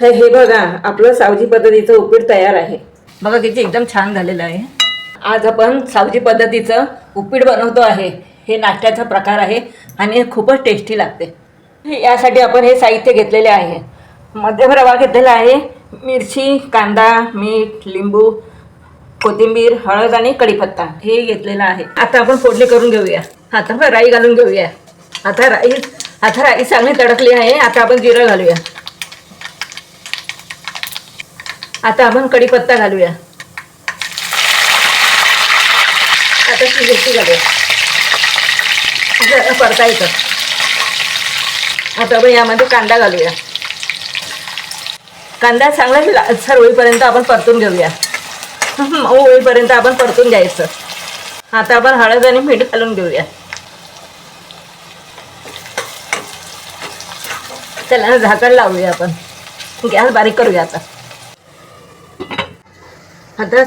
हे बघा, आपलं सावजी पद्धतीचं उपीट तयार आहे. बघा किती एकदम छान झालेलं आहे. आज आपण सावजी पद्धतीचं उपीट बनवतो आहे. हे नाश्त्याचा प्रकार आहे आणि खूपच टेस्टी लागते. यासाठी आपण हे साहित्य घेतलेले आहे. मध्यम रवा घेतलेला आहे, मिरची, कांदा, मीठ, लिंबू, कोथिंबीर, हळद आणि कढीपत्ता हे घेतलेलं आहे. आता आपण फोडणी करून घेऊया. आता राई घालून घेऊया. आता राई चांगली तडकली आहे. आता आपण जिरं घालूया. आता आपण कढीपत्ता घालूया. आता मिरची घालूया. आता परतायचं. आता आपण यामध्ये कांदा घालूया. कांदा चांगला लालसर होईपर्यंत आपण परतून घेऊया. मऊ होईपर्यंत आपण परतून घ्यायचं. आता आपण हळद आणि मीठ घालून घेऊया. त्याला झाकण लावूया. आपण गॅस बारीक करूया. आता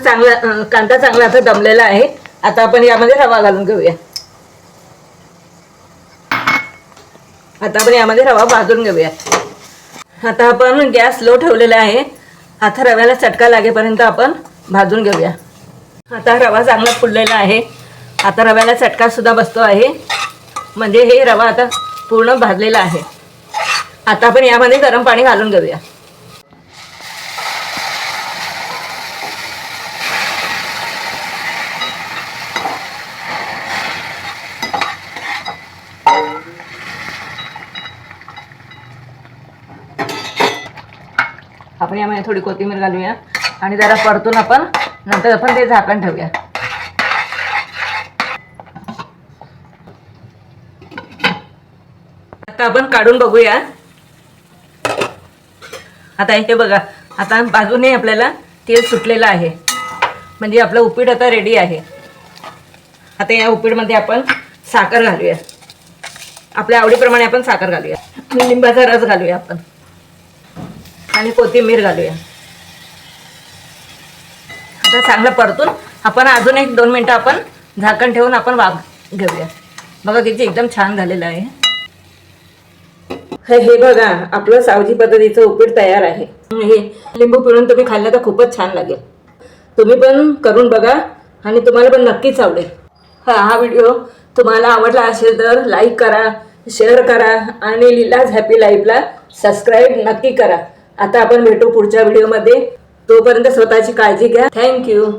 कांदा चांगला आता दमलेला आहे. आता आपण यामध्ये रवा घालून घेऊया. आता आपण यामध्ये रवा भाजून घेऊया. आता आपण गॅस लो ठेवलेला आहे. आता रव्याला चटका लागेपर्यंत आपण भाजून घेऊया. आता रवा चांगला फुललेला आहे. आता रव्याला चटका सुद्धा बसतो आहे. म्हणजे हे रवा आता पूर्ण भाजलेला आहे. आता आपण यामध्ये गरम पाणी घालून घेऊया. आपण यामध्ये थोडी कोथिंबीर घालूया आणि जरा परतून आपण नंतर आपण ते झाकण ठेवूया. आता आपण काढून बघूया. आता हे बघा, आता बाजूने आपल्याला तेल सुटलेलं आहे. म्हणजे आपलं उपीट आता रेडी आहे. आता या उपीटमध्ये आपण साखर घालूया. आपल्या आवडीप्रमाणे आपण साखर घालूया. लिंबाचा रस घालूया आपण आणि कोथिंबीर घालूया. आता चांगलं परतून आपण अजून 1-2 मिनटं आपण झाकण ठेवून आपण वाफ घेऊया. बघा किती एकदम छान झालेलं आहे. हे बघा, आपलं सावजी पद्धतीचं उपीट तयार आहे. हे लिंबू पिळून तुम्ही खाल्लं तर खूपच छान लागेल. तुम्ही पण करून बघा आणि तुम्हाला पण नक्कीच आवडेल. हा व्हिडिओ तुम्हाला आवडला असेल तर लाईक करा, शेअर करा आणि लीलाज हॅपी लाईफला सबस्क्राईब नक्की करा. आता आपण भेटू पुढच्या व्हिडिओमध्ये. तोपर्यंत स्वतःची काळजी घ्या. थँक्यू.